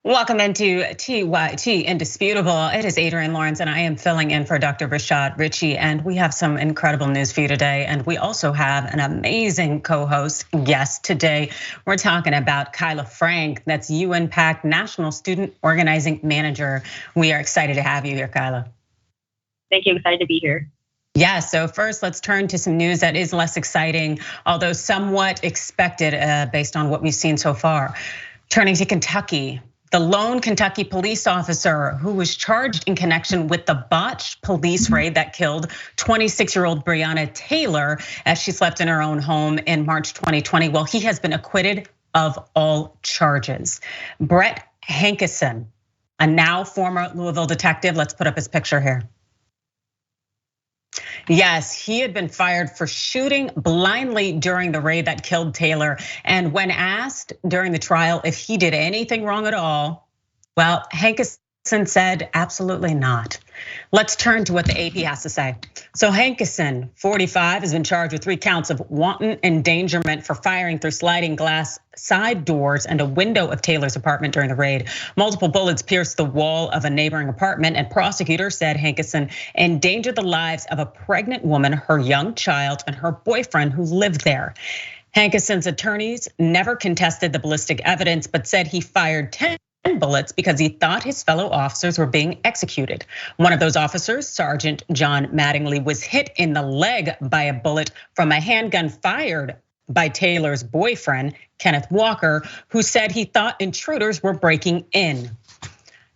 Welcome into TYT Indisputable. It is Adrienne Lawrence and I am filling in for Dr. Rashad Ritchie, and we have some incredible news for you today. And we also have an amazing co-host guest today. We're talking about Kyla Frank, that's UN-PAC National Student Organizing Manager. We are excited to have you here, Kyla. Thank you, excited to be here. Yeah, so first let's turn to some news that is less exciting, although somewhat expected based on what we've seen so far. Turning to Kentucky. The lone Kentucky police officer who was charged in connection with the botched police raid that killed 26-year-old Breonna Taylor as she slept in her own home in March 2020. Well, he has been acquitted of all charges. Brett Hankison, a now former Louisville detective, let's put up his picture here. Yes, he had been fired for shooting blindly during the raid that killed Taylor. And when asked during the trial if he did anything wrong at all, well, Hankison said absolutely not. Let's turn to what the AP has to say. So Hankison, 45, has been charged with 3 counts of wanton endangerment for firing through sliding glass side doors and a window of Taylor's apartment during the raid. Multiple bullets pierced the wall of a neighboring apartment, and prosecutors said Hankison endangered the lives of a pregnant woman, her young child, and her boyfriend who lived there. Hankison's attorneys never contested the ballistic evidence, but said he fired 10 bullets because he thought his fellow officers were being executed. One of those officers, Sergeant John Mattingly, was hit in the leg by a bullet from a handgun fired by Taylor's boyfriend, Kenneth Walker, who said he thought intruders were breaking in.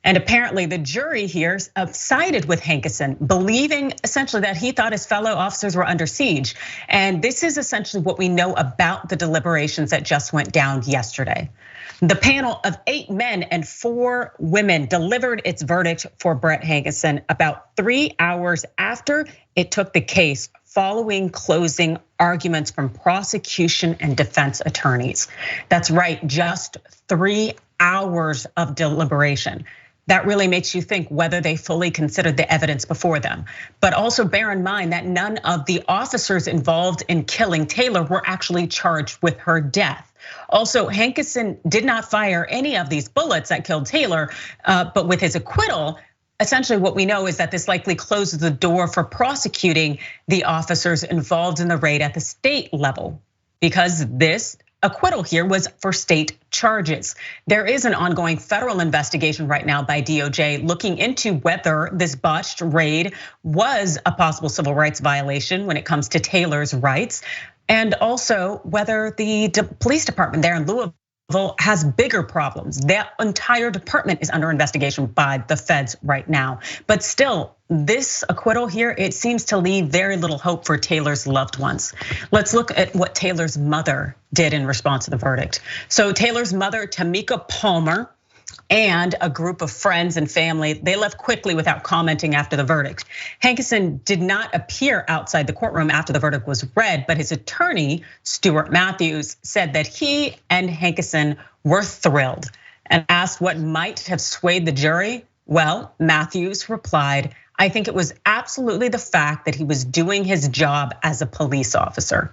And apparently the jury here sided with Hankison, believing essentially that he thought his fellow officers were under siege. And this is essentially what we know about the deliberations that just went down yesterday. The panel of 8 men and 4 women delivered its verdict for Brett Hankison about 3 hours after it took the case, following closing arguments from prosecution and defense attorneys. That's right, just 3 hours of deliberation. That really makes you think whether they fully considered the evidence before them. But also bear in mind that none of the officers involved in killing Taylor were actually charged with her death. Also, Hankison did not fire any of these bullets that killed Taylor, but with his acquittal, essentially what we know is that this likely closes the door for prosecuting the officers involved in the raid at the state level, because this acquittal here was for state charges. There is an ongoing federal investigation right now by DOJ looking into whether this botched raid was a possible civil rights violation when it comes to Taylor's rights, and also whether the police department there in Louisville has bigger problems. That entire department is under investigation by the feds right now. But still, this acquittal here, it seems to leave very little hope for Taylor's loved ones. Let's look at what Taylor's mother did in response to the verdict. So Taylor's mother, Tamika Palmer, and a group of friends and family, they left quickly without commenting after the verdict. Hankison did not appear outside the courtroom after the verdict was read, but his attorney, Stuart Matthews, said that he and Hankison were thrilled and asked what might have swayed the jury. Well, Matthews replied, "I think it was absolutely the fact that he was doing his job as a police officer."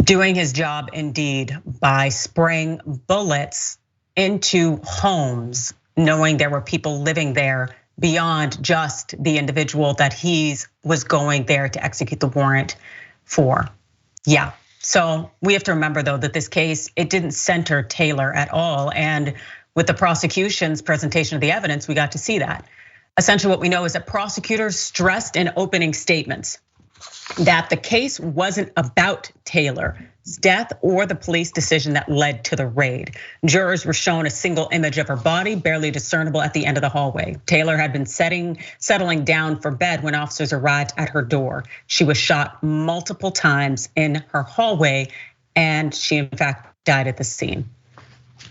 Doing his job indeed by spraying bullets into homes, knowing there were people living there beyond just the individual that he was going there to execute the warrant for. Yeah, so we have to remember though that this case, it didn't center Taylor at all. And with the prosecution's presentation of the evidence, we got to see that. Essentially what we know is that prosecutors stressed in opening statements that the case wasn't about Taylor's death or the police decision that led to the raid. Jurors were shown a single image of her body, barely discernible at the end of the hallway. Taylor had been settling down for bed when officers arrived at her door. She was shot multiple times in her hallway, and she in fact died at the scene.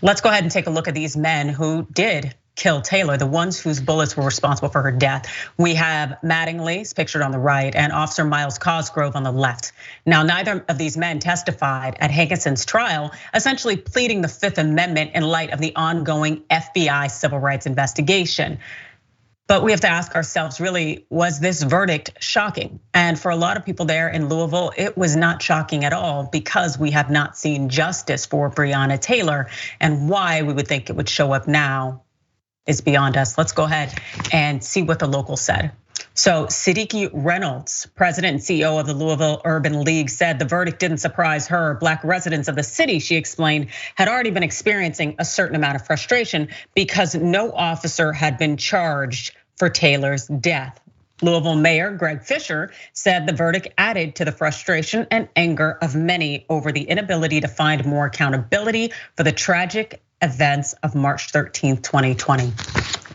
Let's go ahead and take a look at these men who did kill Taylor, the ones whose bullets were responsible for her death. We have Mattingly, pictured on the right, and Officer Miles Cosgrove on the left. Now, neither of these men testified at Hankison's trial, essentially pleading the Fifth Amendment in light of the ongoing FBI civil rights investigation. But we have to ask ourselves, really, was this verdict shocking? And for a lot of people there in Louisville, it was not shocking at all, because we have not seen justice for Breonna Taylor. And why we would think it would show up now is beyond us. Let's go ahead and see what the local said. So Siddiqui Reynolds, president and CEO of the Louisville Urban League, said the verdict didn't surprise her. Black residents of the city, she explained, had already been experiencing a certain amount of frustration because no officer had been charged for Taylor's death. Louisville Mayor Greg Fisher said the verdict added to the frustration and anger of many over the inability to find more accountability for the tragic events of March 13th, 2020.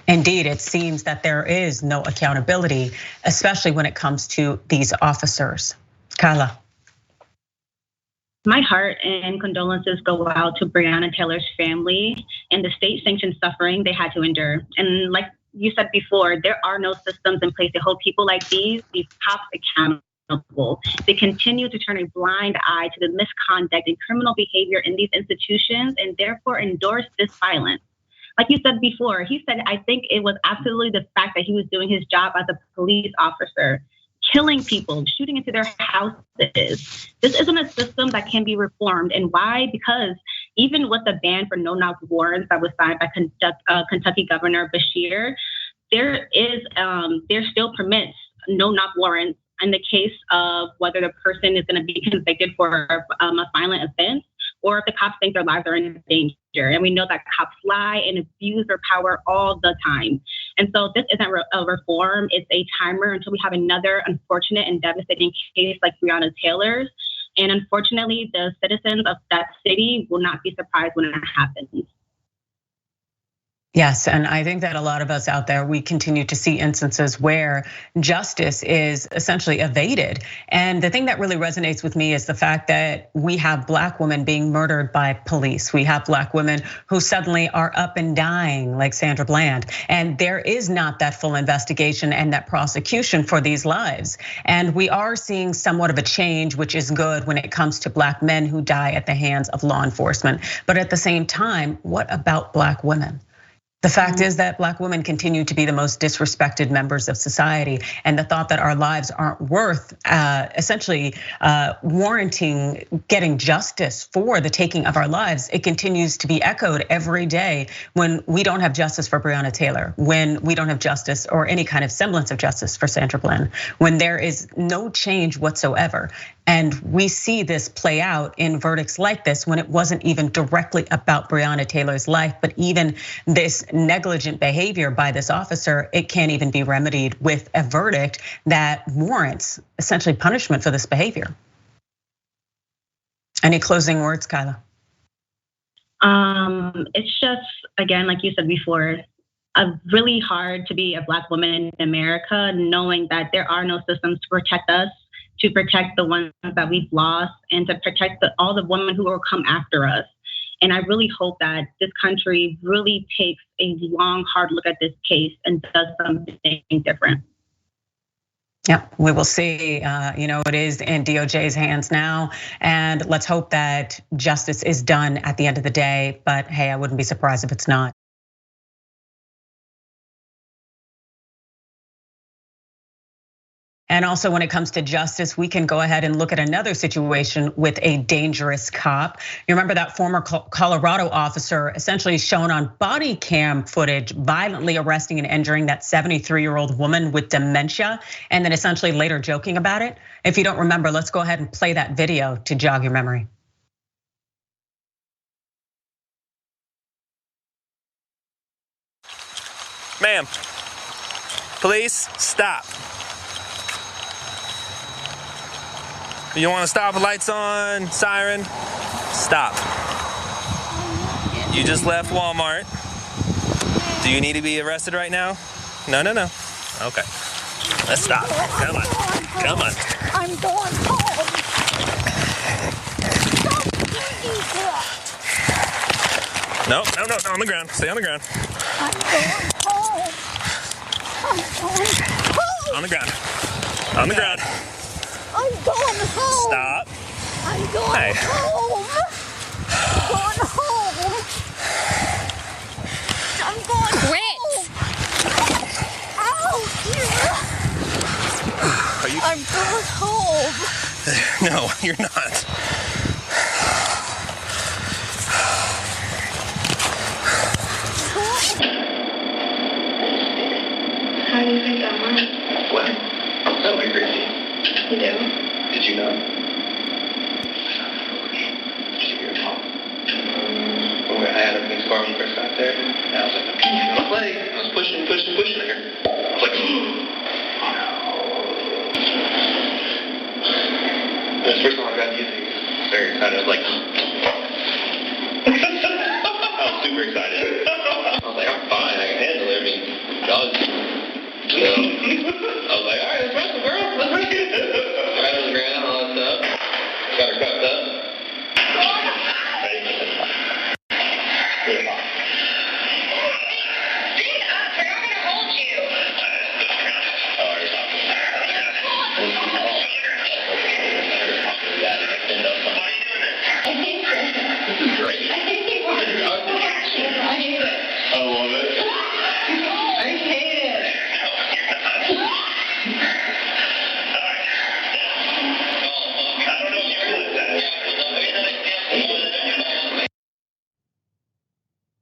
Indeed, it seems that there is no accountability, especially when it comes to these officers. Kyla. My heart and condolences go out to Breonna Taylor's family and the state-sanctioned suffering they had to endure. And like you said before, there are no systems in place to hold people like these cops accountable. They continue to turn a blind eye to the misconduct and criminal behavior in these institutions and therefore endorse this violence. Like you said before, he said, I think it was absolutely the fact that he was doing his job as a police officer, killing people, shooting into their houses. This isn't a system that can be reformed. And why? Because even with the ban for no-knock warrants that was signed by Kentucky Governor Beshear, there still permits no-knock warrants in the case of whether the person is going to be convicted for a violent offense, or if the cops think their lives are in danger. And we know that cops lie and abuse their power all the time. And so this isn't a reform, it's a timer until we have another unfortunate and devastating case like Breonna Taylor's. And unfortunately, the citizens of that city will not be surprised when it happens. Yes, and I think that a lot of us out there, we continue to see instances where justice is essentially evaded. And the thing that really resonates with me is the fact that we have Black women being murdered by police. We have Black women who suddenly are up and dying, like Sandra Bland. And there is not that full investigation and that prosecution for these lives. And we are seeing somewhat of a change, which is good when it comes to Black men who die at the hands of law enforcement. But at the same time, what about Black women? The fact is that Black women continue to be the most disrespected members of society, and the thought that our lives aren't worth essentially warranting getting justice for the taking of our lives, it continues to be echoed every day when we don't have justice for Breonna Taylor, when we don't have justice or any kind of semblance of justice for Sandra Bland, when there is no change whatsoever. And we see this play out in verdicts like this when it wasn't even directly about Breonna Taylor's life, but even this negligent behavior by this officer, it can't even be remedied with a verdict that warrants essentially punishment for this behavior. Any closing words, Kyla? It's just, again, like you said before, really hard to be a Black woman in America, knowing that there are no systems to protect us, to protect the ones that we've lost, and to protect all the women who will come after us. And I really hope that this country really takes a long, hard look at this case and does something different. Yeah, we will see. It is in DOJ's hands now, and let's hope that justice is done at the end of the day. But hey, I wouldn't be surprised if it's not. And also when it comes to justice, we can go ahead and look at another situation with a dangerous cop. You remember that former Colorado officer essentially shown on body cam footage violently arresting and injuring that 73-year-old woman with dementia, and then essentially later joking about it. If you don't remember, let's go ahead and play that video to jog your memory. Ma'am, police, stop. You want to stop with lights on, siren? Stop. You just left Walmart. Do you need to be arrested right now? No. Okay. Let's stop. Come on. I'm going home. No, on the ground. Stay on the ground. I'm going home. On the ground. On the ground. I'm going home. Stop. I'm going home. I'm going Quit. home. No, you're not. How do you think that went? What? That went great. You do? Did you know? Did you hear it all? When I had everything's car when you first got there, and I was like, I'm gonna play. I was pushing her. I was like, oh no. That's the first time I got music. Very excited. I was like, I was super excited. I was like, I'm fine. I can handle it. I mean, dogs. I was like, all right, let's wrestle, girl. Let's wrestle. Right on the ground, all that stuff. Got her cuffed up. Ready? Good. Stand up, they're not gonna hold you. Oh, are you talking? This is great. I hate it. I love it. I hate it.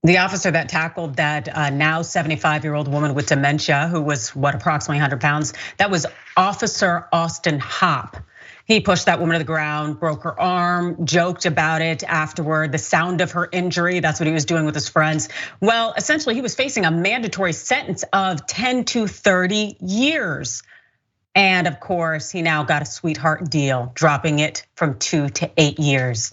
The officer that tackled that now 75-year-old woman with dementia, who was approximately 100 pounds, that was Officer Austin Hopp. He pushed that woman to the ground, broke her arm, joked about it afterward, the sound of her injury. That's what he was doing with his friends. Well, essentially, he was facing a mandatory sentence of 10 to 30 years. And of course, he now got a sweetheart deal, dropping it from 2 to 8 years.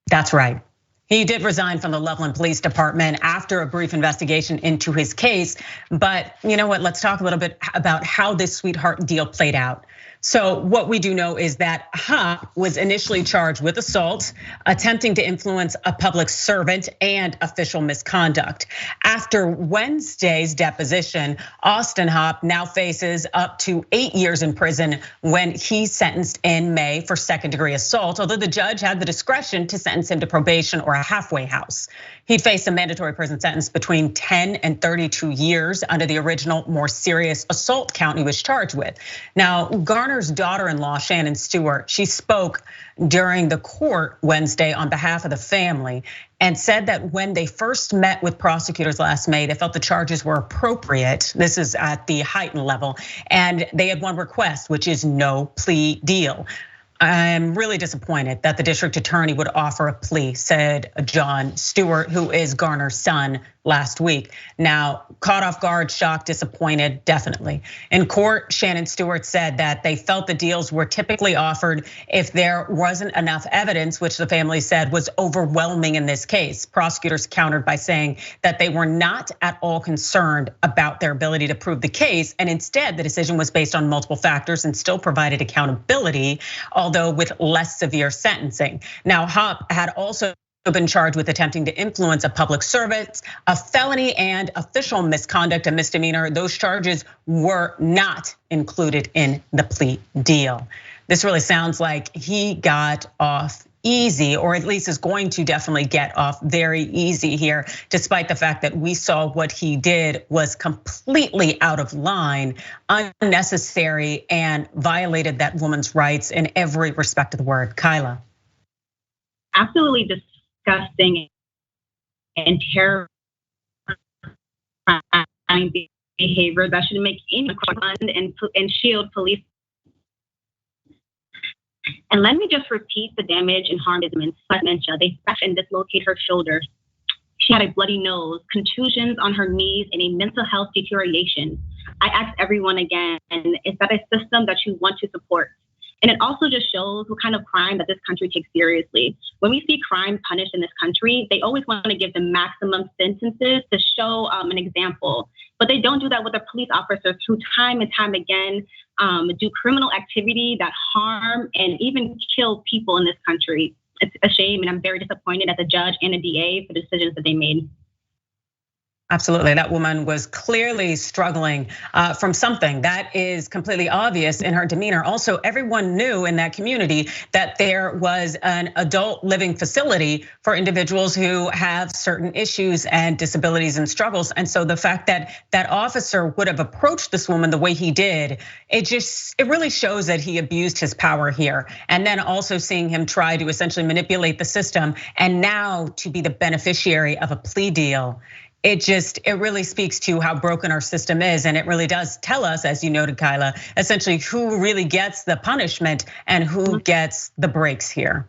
That's right. He did resign from the Loveland Police Department after a brief investigation into his case. But you know what? Let's talk a little bit about how this sweetheart deal played out. So what we do know is that Hopp was initially charged with assault, attempting to influence a public servant, and official misconduct. After Wednesday's deposition, Austin Hopp now faces up to 8 years in prison when he's sentenced in May for second-degree assault, although the judge had the discretion to sentence him to probation or a halfway house. He'd face a mandatory prison sentence between 10 and 32 years under the original, more serious assault count he was charged with. Now, Garner's daughter-in-law, Shannon Stewart, she spoke during the court Wednesday on behalf of the family and said that when they first met with prosecutors last May, they felt the charges were appropriate. This is at the heightened level. And they had one request, which is no plea deal. I'm really disappointed that the district attorney would offer a plea, said John Stewart, who is Garner's son, last week. Now, caught off guard, shocked, disappointed, definitely. In court, Shannon Stewart said that they felt the deals were typically offered if there wasn't enough evidence, which the family said was overwhelming in this case. Prosecutors countered by saying that they were not at all concerned about their ability to prove the case, and instead the decision was based on multiple factors and still provided accountability, although with less severe sentencing. Now, Hopp had also been charged with attempting to influence a public servant, a felony, and official misconduct, a misdemeanor. Those charges were not included in the plea deal. This really sounds like he got off easy, or at least is going to definitely get off very easy here, despite the fact that we saw what he did was completely out of line, unnecessary, and violated that woman's rights in every respect of the word. Kyla. Absolutely disgusting and terrifying behavior that should make any fund and shield police. And let me just repeat the damage and harm to dementia. They scratched and dislocated her shoulder. She had a bloody nose, contusions on her knees, and a mental health deterioration. I ask everyone again, is that a system that you want to support? And it also just shows what kind of crime that this country takes seriously. When we see crime punished in this country, they always want to give them maximum sentences to show an example. But they don't do that with their police officers who time and time again do criminal activity that harm and even kill people in this country. It's a shame, and I'm very disappointed at the judge and the DA for the decisions that they made. Absolutely, that woman was clearly struggling from something that is completely obvious in her demeanor. Also, everyone knew in that community that there was an adult living facility for individuals who have certain issues and disabilities and struggles. And so the fact that that officer would have approached this woman the way he did, it really shows that he abused his power here. And then also seeing him try to essentially manipulate the system and now to be the beneficiary of a plea deal. It really speaks to how broken our system is. And it really does tell us, as you noted, Kyla, essentially who really gets the punishment and who gets the breaks here.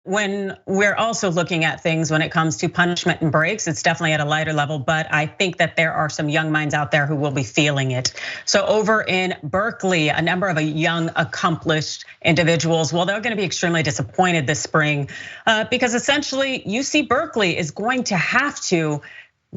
When we're also looking at things when it comes to punishment and breaks, it's definitely at a lighter level, but I think that there are some young minds out there who will be feeling it. So over in Berkeley, a number of young accomplished individuals, well, they're gonna be extremely disappointed this spring because essentially UC Berkeley is going to have to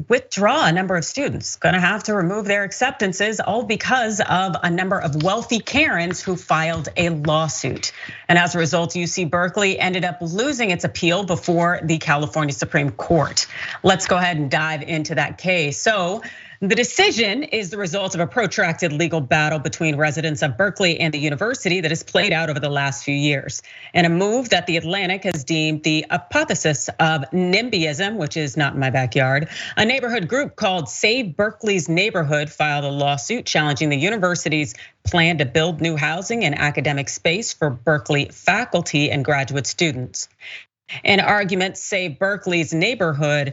withdraw a number of students, gonna have to remove their acceptances, all because of a number of wealthy Karens who filed a lawsuit. And as a result, UC Berkeley ended up losing its appeal before the California Supreme Court. Let's go ahead and dive into that case. So the decision is the result of a protracted legal battle between residents of Berkeley and the university that has played out over the last few years. And a move that the Atlantic has deemed the apotheosis of NIMBYism, which is not in my backyard. A neighborhood group called Save Berkeley's Neighborhood filed a lawsuit challenging the university's plan to build new housing and academic space for Berkeley faculty and graduate students. An argument, Save Berkeley's neighborhoods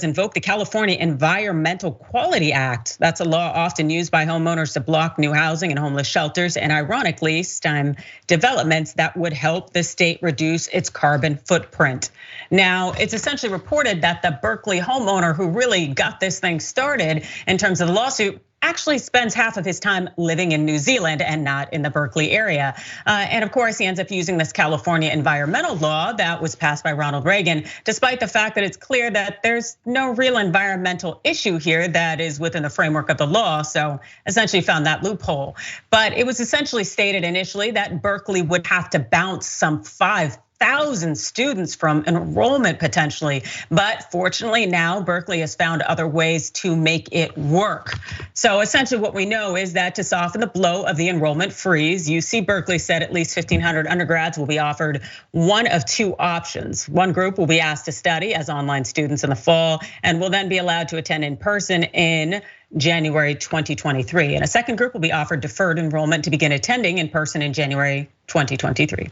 invoke the California Environmental Quality Act. That's a law often used by homeowners to block new housing and homeless shelters, and ironically, STEM developments that would help the state reduce its carbon footprint. Now, it's essentially reported that the Berkeley homeowner who really got this thing started in terms of the lawsuit actually spends half of his time living in New Zealand and not in the Berkeley area. And of course, he ends up using this California environmental law that was passed by Ronald Reagan, despite the fact that it's clear that there's no real environmental issue here that is within the framework of the law. So essentially found that loophole. But it was essentially stated initially that Berkeley would have to bounce some 5,000 students from enrollment potentially. But fortunately now Berkeley has found other ways to make it work. So essentially what we know is that to soften the blow of the enrollment freeze, UC Berkeley said at least 1,500 undergrads will be offered one of two options. One group will be asked to study as online students in the fall and will then be allowed to attend in person in January 2023. And a second group will be offered deferred enrollment to begin attending in person in January 2023.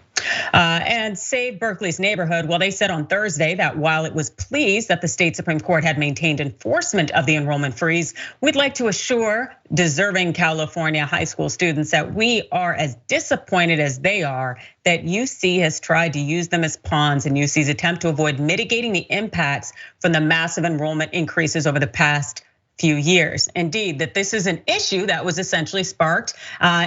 And Save Berkeley's Neighborhood, well, they said on Thursday that while it was pleased that the state Supreme Court had maintained enforcement of the enrollment freeze, we'd like to assure deserving California high school students that we are as disappointed as they are that UC has tried to use them as pawns in UC's attempt to avoid mitigating the impacts from the massive enrollment increases over the past few years. Indeed, that this is an issue that was essentially sparked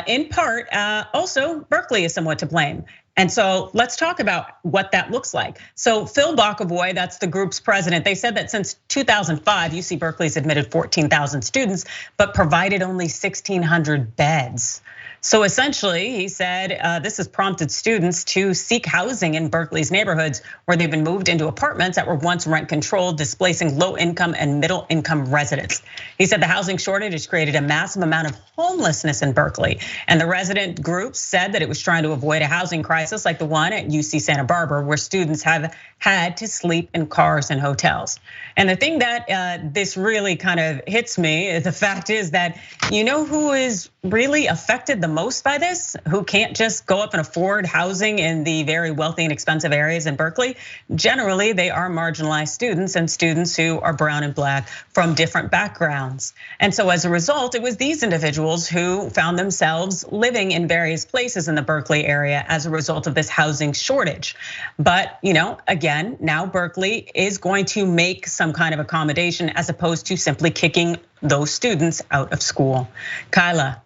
in part, also Berkeley is somewhat to blame. And so let's talk about what that looks like. So Phil Bokovoy, that's the group's president, they said that since 2005, UC Berkeley's admitted 14,000 students, but provided only 1,600 beds. So essentially, he said this has prompted students to seek housing in Berkeley's neighborhoods where they've been moved into apartments that were once rent controlled, displacing low income and middle income residents. He said the housing shortage has created a massive amount of homelessness in Berkeley. And the resident group said that it was trying to avoid a housing crisis like the one at UC Santa Barbara, where students have had to sleep in cars and hotels. And the thing that this really kind of hits me, the fact is that you know who is really affected the most by this, who can't just go up and afford housing in the very wealthy and expensive areas in Berkeley? Generally, they are marginalized students and students who are brown and black from different backgrounds. And so as a result, it was these individuals who found themselves living in various places in the Berkeley area as a result of this housing shortage. But again, now Berkeley is going to make some kind of accommodation as opposed to simply kicking those students out of school. Kyla.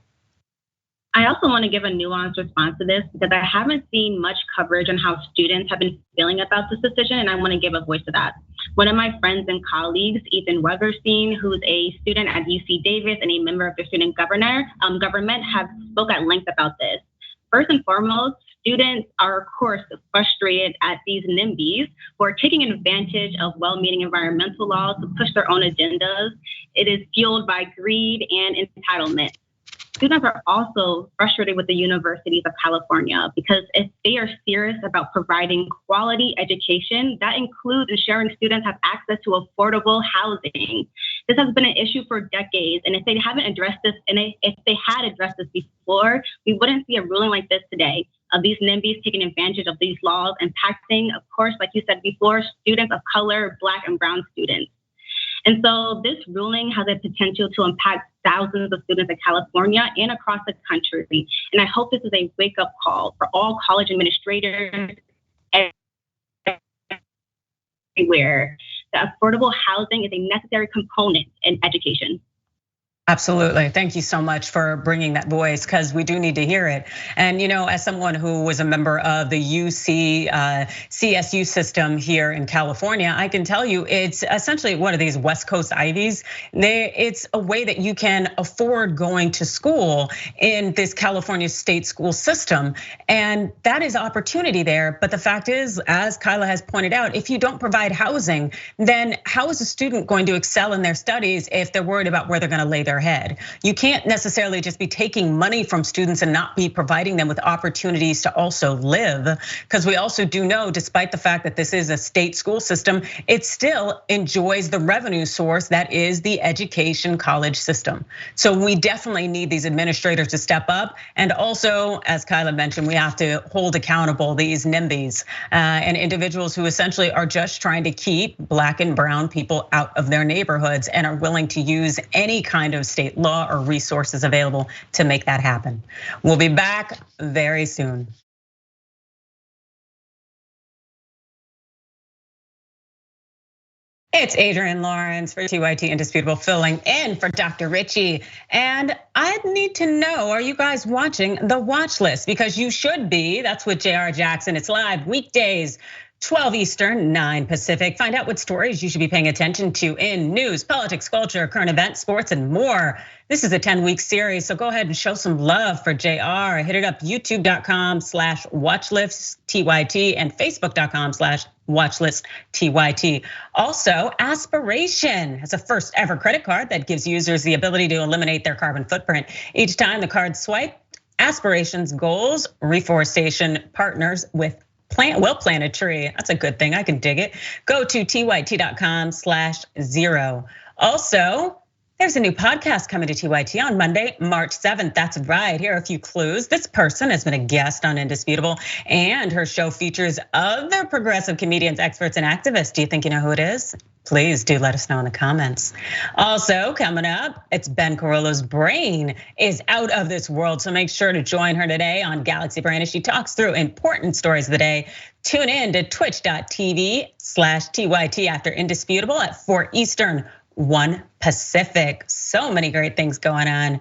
I also want to give a nuanced response to this because I haven't seen much coverage on how students have been feeling about this decision, and I want to give a voice to that. One of my friends and colleagues, Ethan Weberstein, who's a student at UC Davis and a member of the student government, have spoke at length about this. First and foremost, students are, of course, frustrated at these NIMBYs who are taking advantage of well-meaning environmental laws to push their own agendas. It is fueled by greed and entitlement. Students are also frustrated with the universities of California because if they are serious about providing quality education, that includes ensuring students have access to affordable housing. This has been an issue for decades, and if they haven't addressed this, and if they had addressed this before, we wouldn't see a ruling like this today of these NIMBYs taking advantage of these laws, impacting, of course, like you said before, students of color, Black and brown students. And so this ruling has a potential to impact thousands of students in California and across the country. And I hope this is a wake-up call for all college administrators everywhere that affordable housing is a necessary component in education. Absolutely. Thank you so much for bringing that voice, because we do need to hear it. And as someone who was a member of the UC CSU system here in California, I can tell you it's essentially one of these West Coast Ivies. It's a way that you can afford going to school in this California state school system. And that is opportunity there. But the fact is, as Kyla has pointed out, if you don't provide housing, then how is a student going to excel in their studies if they're worried about where they're going to lay their head? You can't necessarily just be taking money from students and not be providing them with opportunities to also live, because we also do know, despite the fact that this is a state school system, it still enjoys the revenue source that is the education college system. So we definitely need these administrators to step up. And also, as Kyla mentioned, we have to hold accountable these NIMBYs and individuals who essentially are just trying to keep Black and brown people out of their neighborhoods and are willing to use any kind of state law or resources available to make that happen. We'll be back very soon. It's Adrienne Lawrence for TYT Indisputable, filling in for Dr. Richie. And I need to know, are you guys watching the watch list? Because you should be. That's with JR Jackson. It's live weekdays, 12 Eastern, 9 Pacific. Find out what stories you should be paying attention to in news, politics, culture, current events, sports, and more. This is a 10-week series, so go ahead and show some love for JR. Hit it up, youtube.com/watchlisttYT and facebook.com/watchlisttYT. Also, Aspiration has a first ever credit card that gives users the ability to eliminate their carbon footprint. Each time the card swipe, Aspiration's goals, reforestation partners with well-planted tree. That's a good thing, I can dig it. Go to tyt.com/0. Also, there's a new podcast coming to TYT on Monday, March 7th. That's right, here are a few clues. This person has been a guest on Indisputable, and her show features other progressive comedians, experts, and activists. Do you think you know who it is? Please do let us know in the comments. Also coming up, it's Ben Carollo's brain is out of this world. So make sure to join her today on Galaxy Brain as she talks through important stories of the day. Tune in to twitch.tv/TYT after Indisputable at 4 Eastern, 1 Pacific. So many great things going on.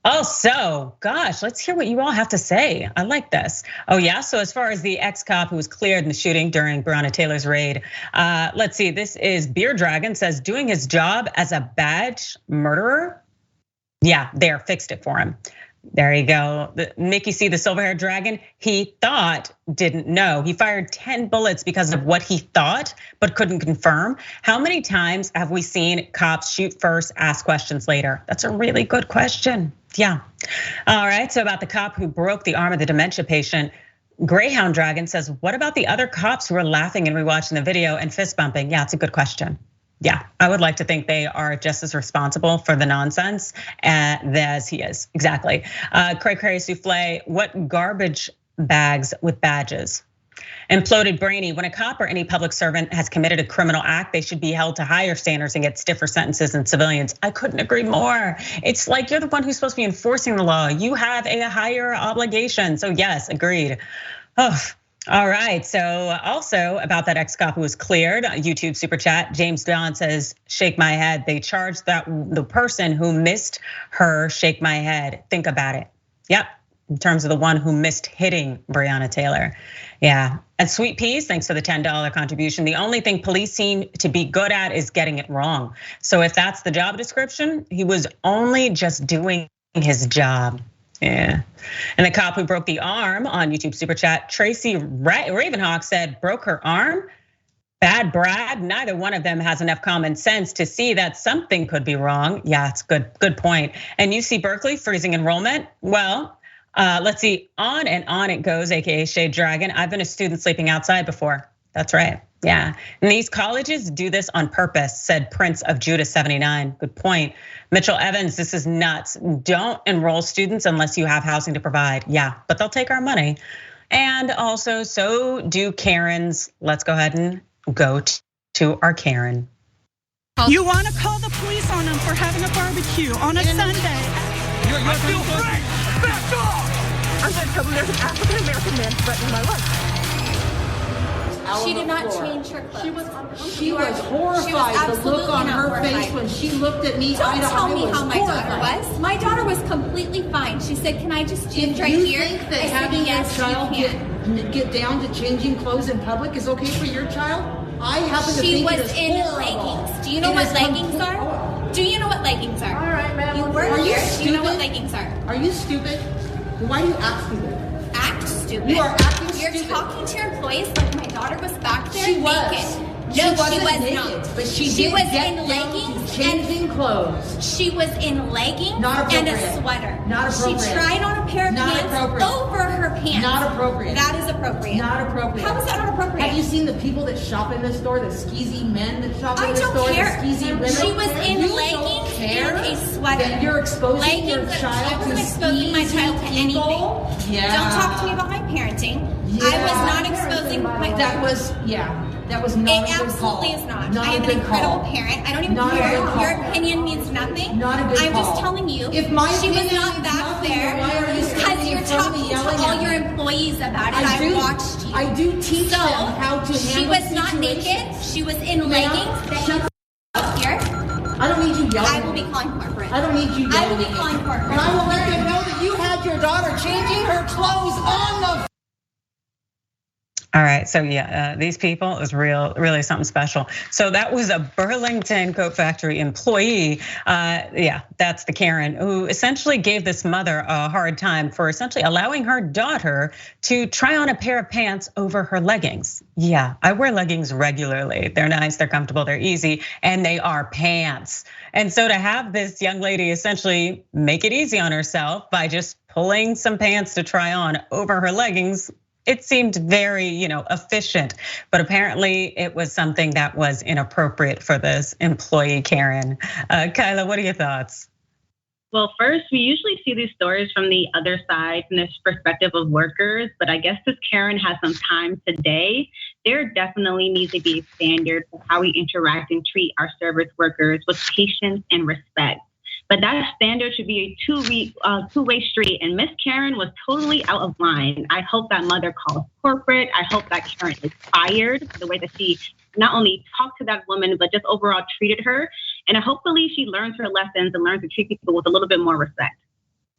Also, gosh, let's hear what you all have to say. I like this. Oh yeah, so as far as the ex-cop who was cleared in the shooting during Breonna Taylor's raid, let's see, this is Beer Dragon says doing his job as a badge murderer. Yeah, there, fixed it for him. There you go. Mickey C, the silver-haired dragon, he thought, didn't know. He fired 10 bullets because of what he thought, but couldn't confirm. How many times have we seen cops shoot first, ask questions later? That's a really good question. Yeah. All right, so about the cop who broke the arm of the dementia patient, Greyhound Dragon says, what about the other cops who were laughing and rewatching the video and fist bumping? Yeah, it's a good question. Yeah, I would like to think they are just as responsible for the nonsense as he is. Exactly. Cray Cray Souffle, what garbage bags with badges? Imploded Brainy, when a cop or any public servant has committed a criminal act, they should be held to higher standards and get stiffer sentences than civilians. I couldn't agree more. It's like you're the one who's supposed to be enforcing the law. You have a higher obligation. So yes, agreed. Oh. All right, so also about that ex-cop who was cleared, YouTube super chat, James Don says, shake my head. They charged the person who missed her shake my head. Think about it. Yep, in terms of the one who missed hitting Breonna Taylor. Yeah, and Sweet Peas, thanks for the $10 contribution. The only thing police seem to be good at is getting it wrong. So if that's the job description, he was only just doing his job. Yeah. And the cop who broke the arm on YouTube Super Chat, Tracy Ravenhawk, said, broke her arm? Bad Brad, neither one of them has enough common sense to see that something could be wrong. Yeah, it's good point. And UC Berkeley freezing enrollment. Well, let's see, on and on it goes, AKA Shade Dragon. I've been a student sleeping outside before. That's right, yeah. And these colleges do this on purpose, said Prince of Judah 79. Good point. Mitchell Evans, this is nuts. Don't enroll students unless you have housing to provide. Yeah, but they'll take our money. And also, so do Karens. Let's go ahead and go to our Karen. You want to call the police on them for having a barbecue on a Sunday? You're still free. Back off! I'm going to tell them there's an African-American man threatening my life. She did not change her clothes. She was horrified. The look on her face when she looked at me. Don't tell me how my daughter was. My daughter was completely fine. She said, "Can I just change right here?" Do you think that having your child get down to changing clothes in public is okay for your child? I happen to think it is horrible. She was in leggings. Do you know what leggings are? Do you know what leggings are? All right, ma'am. You work here. Do you know what leggings are? Are you stupid? Why do you act stupid? Act stupid? You are acting stupid. You're talking to your employees like my daughter was back there naked. No, she was naked, not. But she was get in leggings changing clothes. She was in leggings and a sweater. Not appropriate. She tried on a pair of pants over her pants. Not appropriate. That is appropriate. Not appropriate. How is that not appropriate? Have you seen the people that shop in this store? The skeezy men that shop in this store? I don't care. The skeezy women? She was in leggings and a sweater. Then you're exposing your child to I wasn't exposing my child to anything. Yeah. Don't talk to me about my parenting. Yeah. I was not exposing my. That was That was not a good call. It absolutely is not. I am an incredible parent. I don't even care. Your opinion means nothing. Not a good call. I'm just telling you. If my she was opinion not means back nothing, there why are you because you're talking to all your employees about it. I watched you. I do teach them how to handle She was not naked. She was in leggings. Shut up here. I don't need you yelling. I will be calling corporate. I don't need you yelling. I will be calling corporate. And I will let them know that you had your daughter changing her clothes on the. All right, so yeah, these people is really something special. So that was a Burlington Coat Factory employee. Yeah, that's the Karen who essentially gave this mother a hard time for essentially allowing her daughter to try on a pair of pants over her leggings. Yeah, I wear leggings regularly. They're nice, they're comfortable, they're easy, and they are pants. And so to have this young lady essentially make it easy on herself by just pulling some pants to try on over her leggings, it seemed very, efficient, but apparently it was something that was inappropriate for this employee, Karen. Kyla, what are your thoughts? Well, first, we usually see these stories from the other side, from this perspective of workers, but I guess this Karen has some time today. There definitely needs to be a standard for how we interact and treat our service workers with patience and respect. But that standard should be a two-way street. And Miss Karen was totally out of line. I hope that mother calls corporate. I hope that Karen is fired for the way that she not only talked to that woman, but just overall treated her. And hopefully she learns her lessons and learns to treat people with a little bit more respect.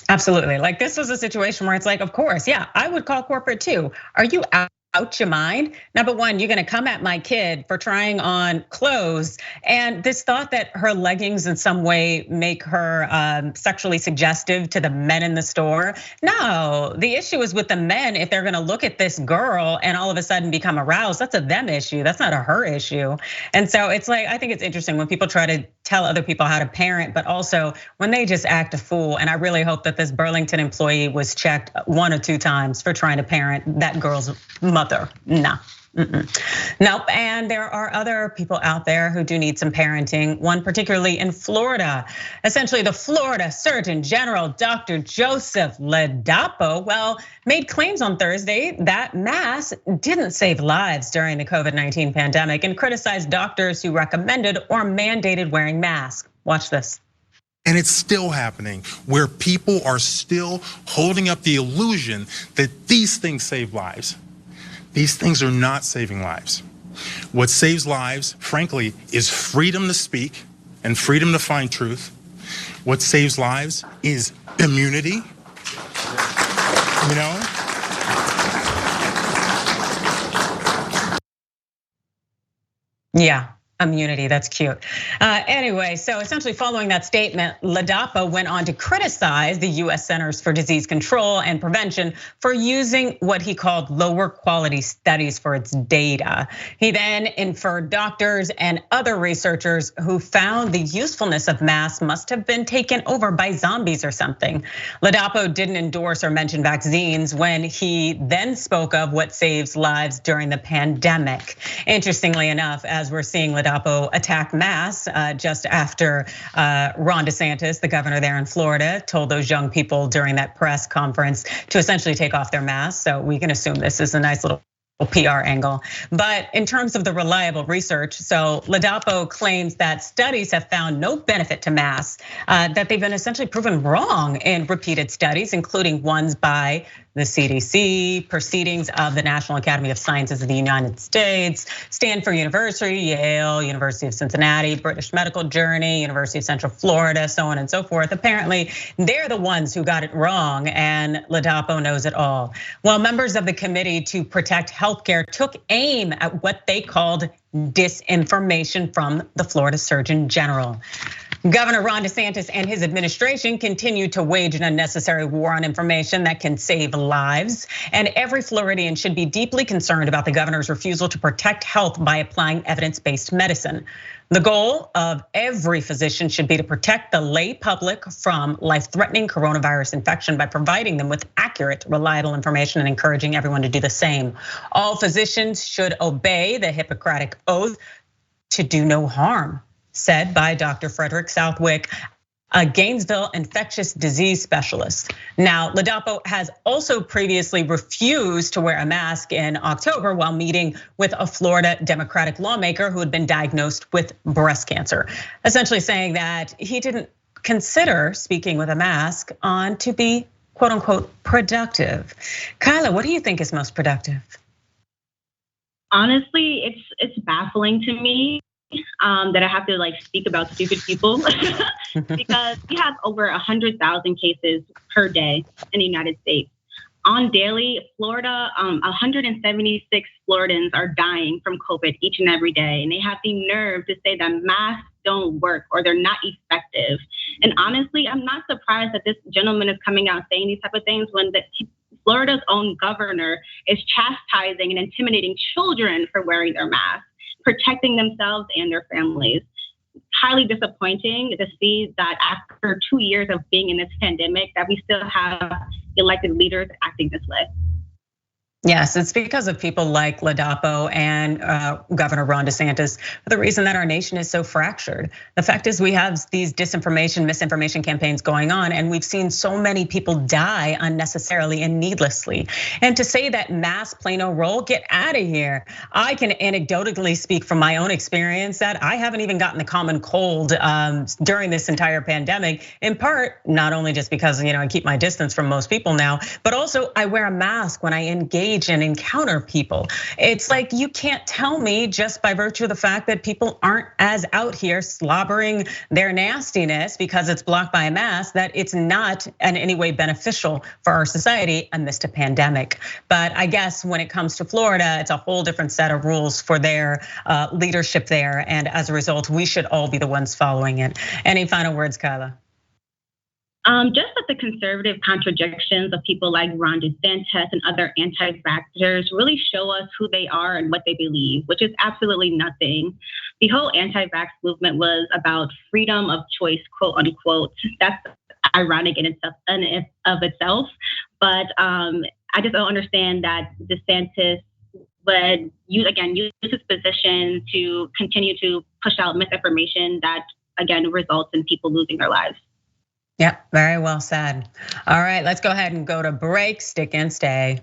Absolutely. Like this was a situation where it's like, of course, yeah, I would call corporate too. Are you out your mind? Number one, you're gonna come at my kid for trying on clothes, and this thought that her leggings in some way make her sexually suggestive to the men in the store. No, the issue is with the men. If they're gonna look at this girl and all of a sudden become aroused, that's a them issue. That's not a her issue. And so it's like, I think it's interesting when people try to tell other people how to parent, but also when they just act a fool. And I really hope that this Burlington employee was checked 1 or 2 times for trying to parent that girl's mother. No. Nope. And there are other people out there who do need some parenting, one particularly in Florida. Essentially, the Florida Surgeon General, Dr. Joseph Ladapo, made claims on Thursday that masks didn't save lives during the COVID-19 pandemic and criticized doctors who recommended or mandated wearing masks. Watch this. And it's still happening where people are still holding up the illusion that these things save lives. These things are not saving lives. What saves lives, frankly, is freedom to speak and freedom to find truth. What saves lives is immunity, Yeah, immunity. That's cute. Anyway, so essentially following that statement, Ladapo went on to criticize the US Centers for Disease Control and Prevention for using what he called lower quality studies for its data. He then inferred doctors and other researchers who found the usefulness of masks must have been taken over by zombies or something. Ladapo didn't endorse or mention vaccines when he then spoke of what saves lives during the pandemic. Interestingly enough, as we're seeing Ladapo attack masks just after Ron Desantis, the governor there in Florida, told those young people during that press conference to essentially take off their masks. So we can assume this is a nice little PR angle. But in terms of the reliable research, so Ladapo claims that studies have found no benefit to masks, that they've been essentially proven wrong in repeated studies, including ones by the CDC, proceedings of the National Academy of Sciences of the United States, Stanford University, Yale, University of Cincinnati, British Medical Journey, University of Central Florida, so on and so forth. Apparently, they're the ones who got it wrong, and Ladapo knows it all. Well, members of the Committee to Protect Healthcare took aim at what they called disinformation from the Florida Surgeon General. Governor Ron DeSantis and his administration continue to wage an unnecessary war on information that can save lives. And every Floridian should be deeply concerned about the governor's refusal to protect health by applying evidence-based medicine. The goal of every physician should be to protect the lay public from life-threatening coronavirus infection by providing them with accurate, reliable information and encouraging everyone to do the same. All physicians should obey the Hippocratic oath to do no harm, said by Dr. Frederick Southwick, a Gainesville infectious disease specialist. Now, Ladapo has also previously refused to wear a mask in October while meeting with a Florida Democratic lawmaker who had been diagnosed with breast cancer, essentially saying that he didn't consider speaking with a mask on to be quote unquote productive. Kyla, what do you think is most productive? Honestly, it's baffling to me that I have to speak about stupid people because we have over 100,000 cases per day in the United States. On daily, Florida, 176 Floridans are dying from COVID each and every day. And they have the nerve to say that masks don't work or they're not effective. And honestly, I'm not surprised that this gentleman is coming out saying these type of things when Florida's own governor is chastising and intimidating children for wearing their masks, protecting themselves and their families. Highly disappointing to see that after 2 years of being in this pandemic, that we still have elected leaders acting this way. Yes, it's because of people like Ladapo and Governor Ron DeSantis, for the reason that our nation is so fractured. The fact is we have these disinformation, misinformation campaigns going on, and we've seen so many people die unnecessarily and needlessly. And to say that masks play no role, get out of here. I can anecdotally speak from my own experience that I haven't even gotten the common cold during this entire pandemic, in part, not only just because I keep my distance from most people now, but also I wear a mask when I engage and encounter people. It's like you can't tell me just by virtue of the fact that people aren't as out here slobbering their nastiness because it's blocked by a mask that it's not in any way beneficial for our society amidst a pandemic. But I guess when it comes to Florida, it's a whole different set of rules for their leadership there. And as a result, we should all be the ones following it. Any final words, Kyla? Just that the conservative contradictions of people like Ron DeSantis and other anti-vaxxers really show us who they are and what they believe, which is absolutely nothing. The whole anti-vax movement was about freedom of choice, quote unquote. That's ironic in itself. But I just don't understand that DeSantis would use his position to continue to push out misinformation that again results in people losing their lives. Yep, very well said. All right, let's go ahead and go to break, stick and stay.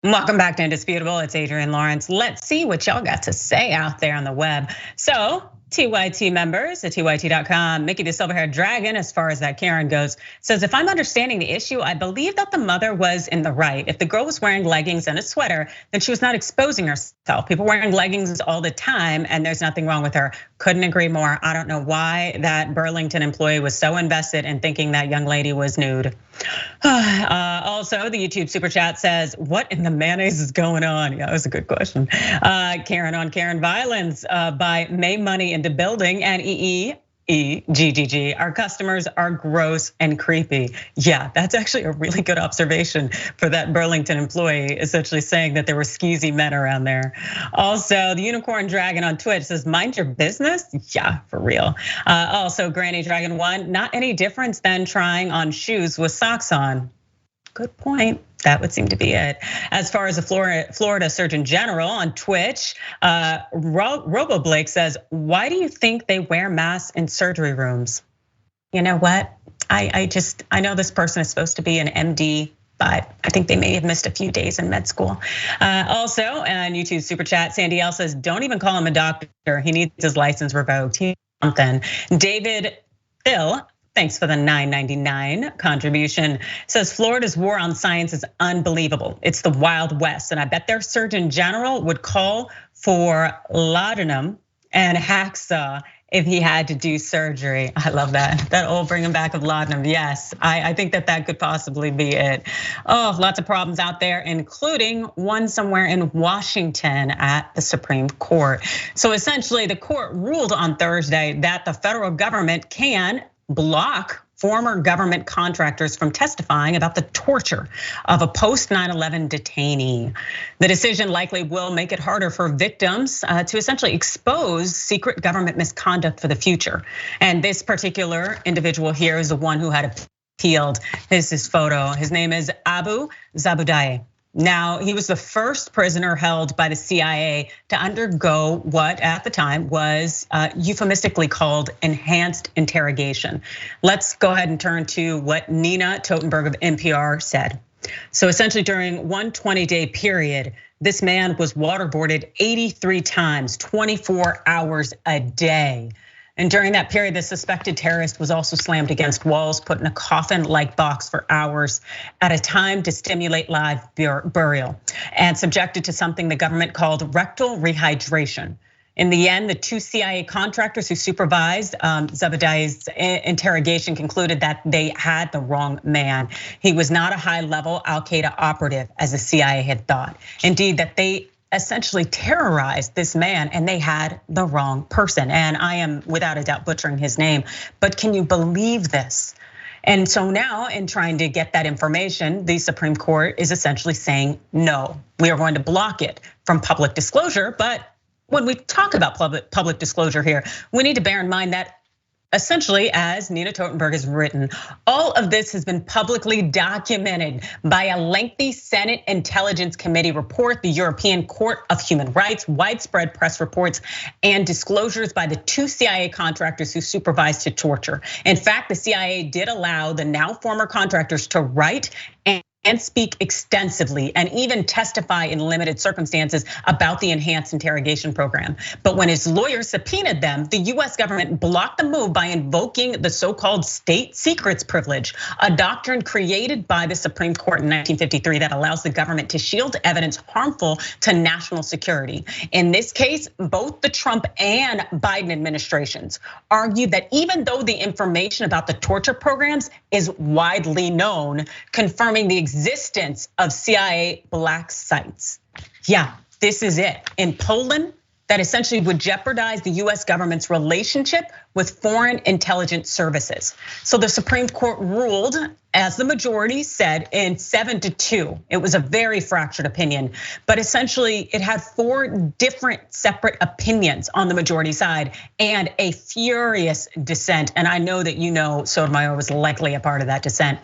Welcome back to Indisputable. It's Adrienne Lawrence. Let's see what y'all got to say out there on the web. So TYT members at TYT.com. Mickey the Silver-Haired Dragon, as far as that Karen goes, says, if I'm understanding the issue, I believe that the mother was in the right. If the girl was wearing leggings and a sweater, then she was not exposing herself. People wearing leggings all the time, and there's nothing wrong with her. Couldn't agree more. I don't know why that Burlington employee was so invested in thinking that young lady was nude. Also, the YouTube super chat says, what in the mayonnaise is going on? Yeah, that was a good question. Karen on Karen violence by May Money into building and EGGG. Our customers are gross and creepy. Yeah, that's actually a really good observation for that Burlington employee, essentially saying that there were skeezy men around there. Also, the Unicorn Dragon on Twitch says, mind your business? Yeah, for real. Also, Granny Dragon 1, not any difference than trying on shoes with socks on. Good point. That would seem to be it. As far as the Florida Surgeon General on Twitch, Robo Blake says, why do you think they wear masks in surgery rooms? You know what? I know this person is supposed to be an MD, but I think they may have missed a few days in med school. Also, on YouTube super chat, Sandy L says, don't even call him a doctor. He needs his license revoked. He's something. David Phil, thanks for the $9.99 contribution. Says Florida's war on science is unbelievable. It's the Wild West, and I bet their Surgeon General would call for laudanum and hacksaw if he had to do surgery. I love that. That old bringing back of laudanum. Yes, I think that could possibly be it. Oh, lots of problems out there, including one somewhere in Washington at the Supreme Court. So essentially, the court ruled on Thursday that the federal government can block former government contractors from testifying about the torture of a post 9/11 detainee. The decision likely will make it harder for victims to essentially expose secret government misconduct for the future. And this particular individual here is the one who had appealed. This is his photo. His name is Abu Zabudai. Now, he was the first prisoner held by the CIA to undergo what at the time was euphemistically called enhanced interrogation. Let's go ahead and turn to what Nina Totenberg of NPR said. So essentially during one 20-day period, this man was waterboarded 83 times, 24 hours a day. And during that period, the suspected terrorist was also slammed against walls, put in a coffin-like box for hours at a time to stimulate live burial, and subjected to something the government called rectal rehydration. In the end, the two CIA contractors who supervised Zabudai's interrogation concluded that they had the wrong man. He was not a high-level Al-Qaeda operative, as the CIA had thought. Indeed, that they essentially terrorized this man and they had the wrong person. And I am without a doubt butchering his name, but can you believe this? And so now in trying to get that information, the Supreme Court is essentially saying, no, we are going to block it from public disclosure. But when we talk about public disclosure here, we need to bear in mind that essentially, as Nina Totenberg has written, all of this has been publicly documented by a lengthy Senate Intelligence Committee report, the European Court of Human Rights, widespread press reports, and disclosures by the two CIA contractors who supervised to torture. In fact, the CIA did allow the now former contractors to write and speak extensively and even testify in limited circumstances about the enhanced interrogation program. But when his lawyers subpoenaed them, the US government blocked the move by invoking the so-called state secrets privilege, a doctrine created by the Supreme Court in 1953 that allows the government to shield evidence harmful to national security. In this case, both the Trump and Biden administrations argued that even though the information about the torture programs is widely known, confirming the existence of CIA black sites. Yeah, this is it. In Poland, that essentially would jeopardize the US government's relationship with foreign intelligence services. So the Supreme Court ruled, as the majority said, in 7-2. It was a very fractured opinion, but essentially it had 4 different separate opinions on the majority side and a furious dissent. And I know that you know Sotomayor was likely a part of that dissent.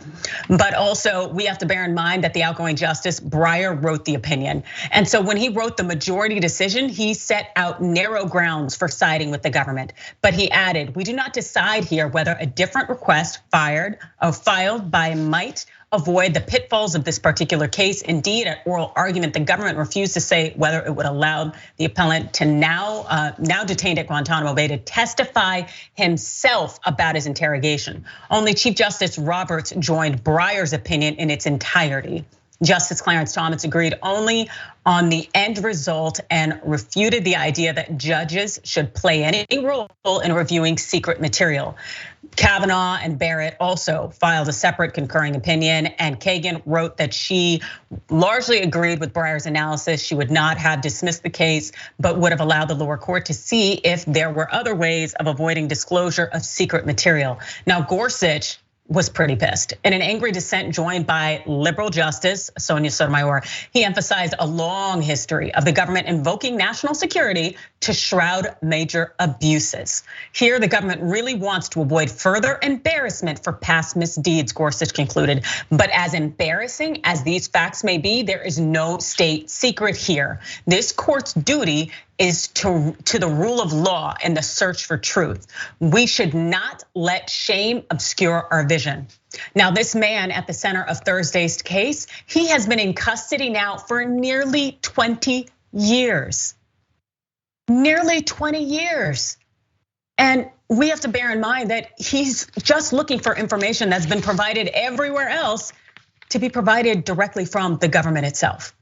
But also we have to bear in mind that the outgoing Justice Breyer wrote the opinion. And so when he wrote the majority decision, he set out narrow grounds for siding with the government. But he added added, "We do not decide here whether a different request filed by might avoid the pitfalls of this particular case. Indeed, at oral argument, the government refused to say whether it would allow the appellant to now detained at Guantanamo Bay to testify himself about his interrogation. Only Chief Justice Roberts joined Breyer's opinion in its entirety. Justice Clarence Thomas agreed only on the end result and refuted the idea that judges should play any role in reviewing secret material. Kavanaugh and Barrett also filed a separate concurring opinion, and Kagan wrote that she largely agreed with Breyer's analysis. She would not have dismissed the case, but would have allowed the lower court to see if there were other ways of avoiding disclosure of secret material. Now, Gorsuch was pretty pissed. In an angry dissent joined by liberal Justice Sonia Sotomayor, he emphasized a long history of the government invoking national security to shroud major abuses. Here, the government really wants to avoid further embarrassment for past misdeeds, Gorsuch concluded. But as embarrassing as these facts may be, there is no state secret here. This court's duty is to the rule of law and the search for truth. We should not let shame obscure our vision. Now, this man at the center of Thursday's case, he has been in custody now for nearly 20 years. Nearly 20 years. And we have to bear in mind that he's just looking for information that's been provided everywhere else to be provided directly from the government itself.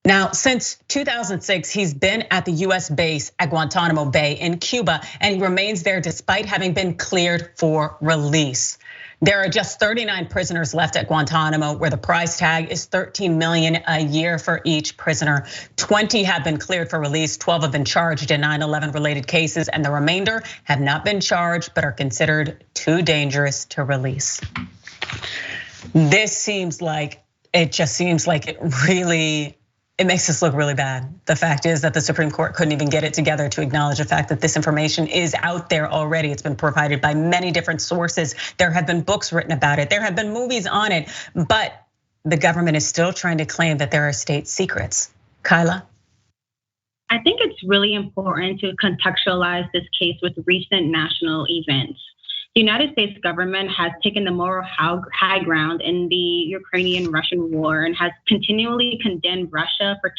Now, since 2006, he's been at the US base at Guantanamo Bay in Cuba, and he remains there despite having been cleared for release. There are just 39 prisoners left at Guantanamo, where the price tag is $13 million a year for each prisoner. 20 have been cleared for release, 12 have been charged in 9/11 related cases, and the remainder have not been charged but are considered too dangerous to release. This seems like, it makes us look really bad. The fact is that the Supreme Court couldn't even get it together to acknowledge the fact that this information is out there already. It's been provided by many different sources. There have been books written about it. There have been movies on it, but the government is still trying to claim that there are state secrets. Kyla? I think it's really important to contextualize this case with recent national events. The United States government has taken the moral high ground in the Ukrainian-Russian war and has continually condemned Russia for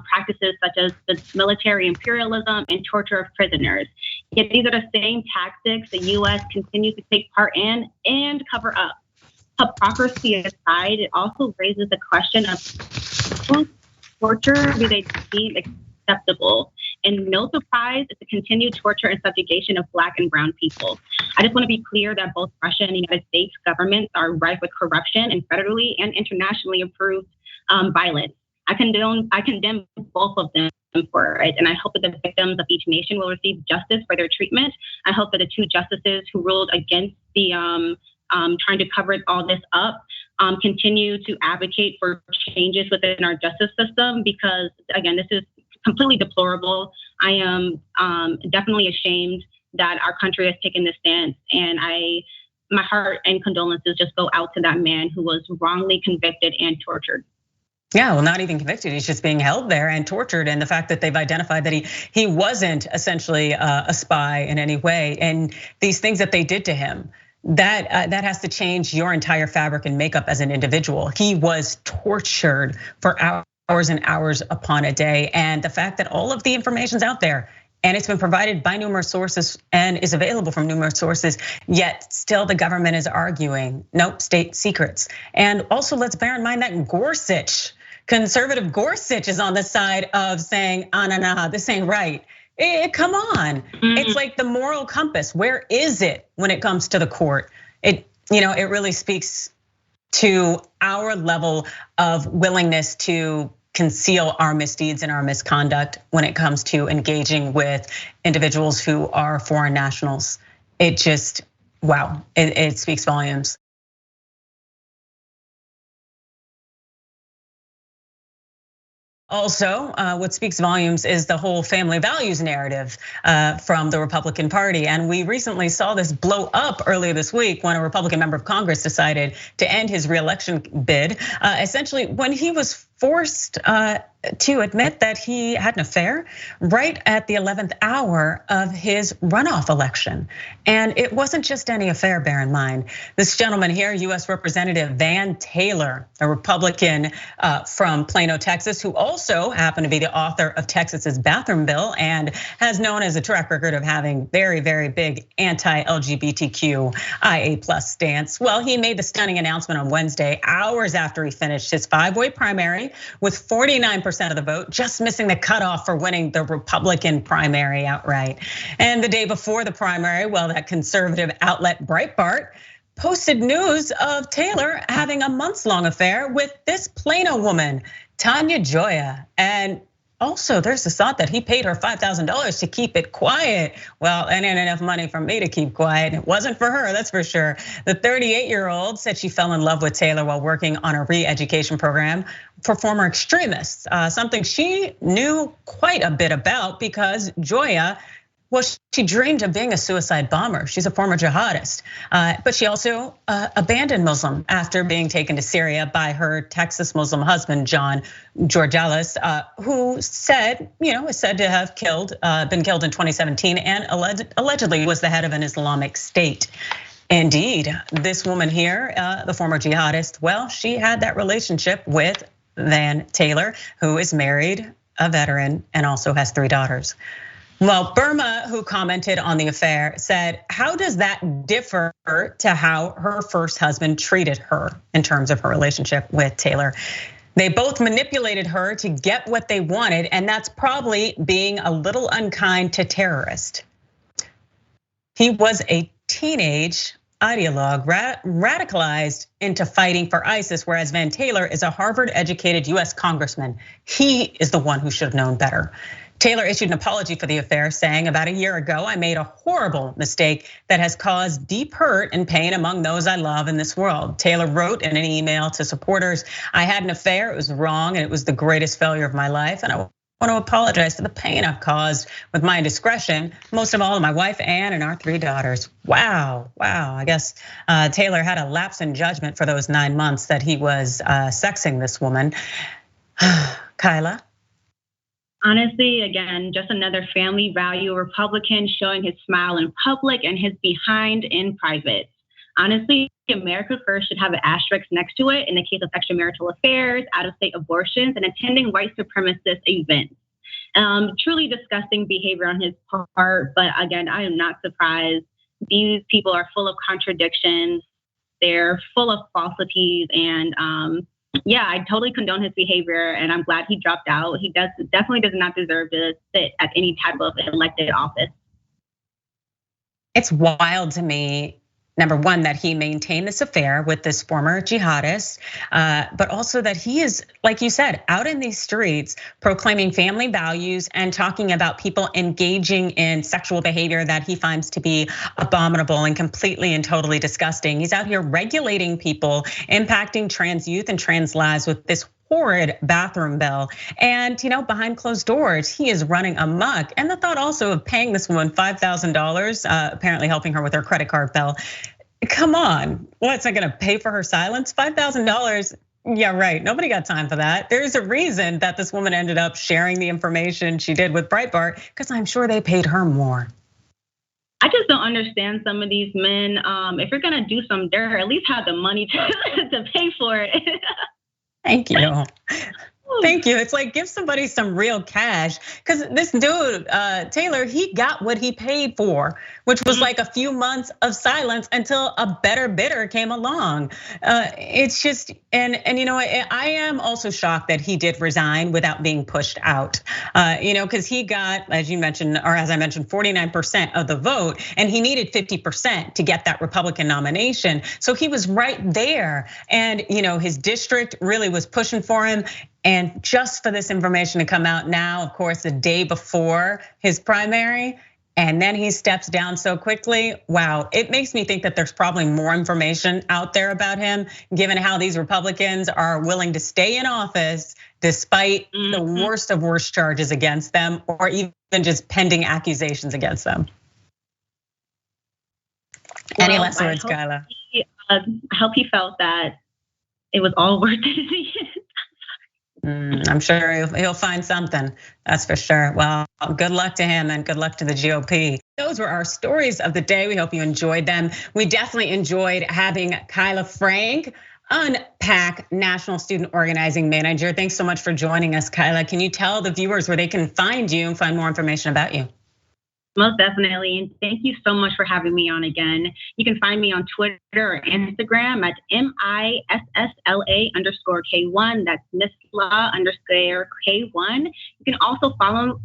practices such as the military imperialism and torture of prisoners. Yet these are the same tactics the US continues to take part in and cover up. Hypocrisy aside, it also raises the question of whose torture do they deem acceptable? And no surprise, it's the continued torture and subjugation of Black and brown people. I just want to be clear that both Russia and the United States governments are rife with corruption and federally and internationally approved violence. I condemn both of them for it, and I hope that the victims of each nation will receive justice for their treatment. I hope that the two justices who ruled against the trying to cover all this up continue to advocate for changes within our justice system, because again, this is completely deplorable. I am definitely ashamed that our country has taken this stance, and my heart and condolences just go out to that man who was wrongly convicted and tortured. Yeah, well, not even convicted. He's just being held there and tortured. And the fact that they've identified that he wasn't essentially a spy in any way, and these things that they did to him, that has to change your entire fabric and makeup as an individual. He was tortured for hours and hours upon a day. And the fact that all of the information's out there and it's been provided by numerous sources and is available from numerous sources, yet still the government is arguing, nope, state secrets. And also let's bear in mind that Gorsuch, conservative Gorsuch, is on the side of saying, no, this ain't right. Come on, It's like the moral compass. Where is it when it comes to the court? It really speaks to our level of willingness to conceal our misdeeds and our misconduct when it comes to engaging with individuals who are foreign nationals. It just, wow, it speaks volumes. Also, what speaks volumes is the whole family values narrative from the Republican Party. And we recently saw this blow up earlier this week when a Republican member of Congress decided to end his reelection bid, essentially when he was forced to admit that he had an affair right at the 11th hour of his runoff election. And it wasn't just any affair, bear in mind. This gentleman here, US Representative Van Taylor, a Republican from Plano, Texas, who also happened to be the author of Texas's bathroom bill and has known as a track record of having very, very big anti-LGBTQIA+ stance. Well, he made the stunning announcement on Wednesday, hours after he finished his 5-way primary with 49% of the vote, just missing the cutoff for winning the Republican primary outright. And the day before the primary, well, that conservative outlet Breitbart posted news of Taylor having a months-long affair with this Plano woman, Tanya Joya. And also, there's the thought that he paid her $5,000 to keep it quiet. Well, that ain't enough money for me to keep quiet. It wasn't for her, that's for sure. The 38-year-old said she fell in love with Taylor while working on a re-education program for former extremists, something she knew quite a bit about because Joya, well, she dreamed of being a suicide bomber. She's a former jihadist, but she also abandoned Muslim after being taken to Syria by her Texas Muslim husband, John Georgalis, who said, is said to have been killed in 2017 and allegedly was the head of an Islamic State. Indeed, this woman here, the former jihadist, well, she had that relationship with Van Taylor, who is married, a veteran, and also has 3 daughters. Well, Burma, who commented on the affair, said, how does that differ to how her first husband treated her in terms of her relationship with Taylor? They both manipulated her to get what they wanted, and that's probably being a little unkind to terrorists. He was a teenage ideologue radicalized into fighting for ISIS, whereas Van Taylor is a Harvard-educated US congressman. He is the one who should have known better. Taylor issued an apology for the affair, saying, about a year ago, I made a horrible mistake that has caused deep hurt and pain among those I love in this world. Taylor wrote in an email to supporters, I had an affair, it was wrong, and it was the greatest failure of my life, and I want to apologize for the pain I've caused with my indiscretion, most of all, my wife, Ann, and our 3 daughters. Wow, I guess Taylor had a lapse in judgment for those 9 months that he was sexing this woman. Kyla? Honestly, again, just another family value Republican showing his smile in public and his behind in private. Honestly, America First should have an asterisk next to it in the case of extramarital affairs, out-of-state abortions, and attending white supremacist events. Truly disgusting behavior on his part, but again, I am not surprised. These people are full of contradictions. They're full of falsities, and yeah, I totally condone his behavior, and I'm glad he dropped out. He definitely does not deserve to sit at any type of elected office. It's wild to me, number one, that he maintained this affair with this former jihadist, but also that he is, like you said, out in these streets proclaiming family values and talking about people engaging in sexual behavior that he finds to be abominable and completely and totally disgusting. He's out here regulating people, impacting trans youth and trans lives with this horrid bathroom bill. And behind closed doors, he is running amok. And the thought also of paying this woman $5,000, apparently helping her with her credit card bill. Come on, what's that gonna pay for her silence? $5,000, yeah, right, nobody got time for that. There's a reason that this woman ended up sharing the information she did with Breitbart, because I'm sure they paid her more. I just don't understand some of these men. If you're gonna do some dirt, at least have the money to pay for it. Thank you. Thank you. It's like, give somebody some real cash. Because this dude, Taylor, he got what he paid for, which was like a few months of silence until a better bidder came along. It's just, and I am also shocked that he did resign without being pushed out. Because he got, as you mentioned, or as I mentioned, 49% of the vote, and he needed 50% to get that Republican nomination. So he was right there. And his district really was pushing for him. And just for this information to come out now, of course, the day before his primary, and then he steps down so quickly. Wow, it makes me think that there's probably more information out there about him, given how these Republicans are willing to stay in office despite the worst of worst charges against them, or even just pending accusations against them. Any last words, Kyla? I hope he felt that it was all worth it. I'm sure he'll find something, that's for sure. Well, good luck to him and good luck to the GOP. Those were our stories of the day. We hope you enjoyed them. We definitely enjoyed having Kyla Frank, Unpack National Student Organizing Manager. Thanks so much for joining us, Kyla. Can you tell the viewers where they can find you and find more information about you? Most definitely, and thank you so much for having me on again. You can find me on Twitter or Instagram at MISSLA_K1. That's Missla_K1. You can also follow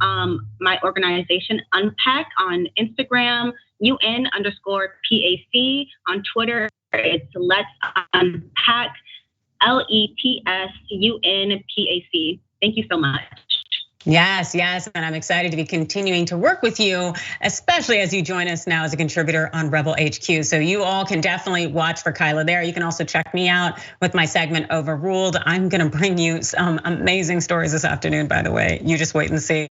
my organization Unpack on Instagram, UN_PAC. On Twitter, it's Let's Unpack, LETSUNPAC. Thank you so much. Yes, and I'm excited to be continuing to work with you, especially as you join us now as a contributor on Rebel HQ. So you all can definitely watch for Kyla there. You can also check me out with my segment Overruled. I'm gonna bring you some amazing stories this afternoon, by the way. You just wait and see.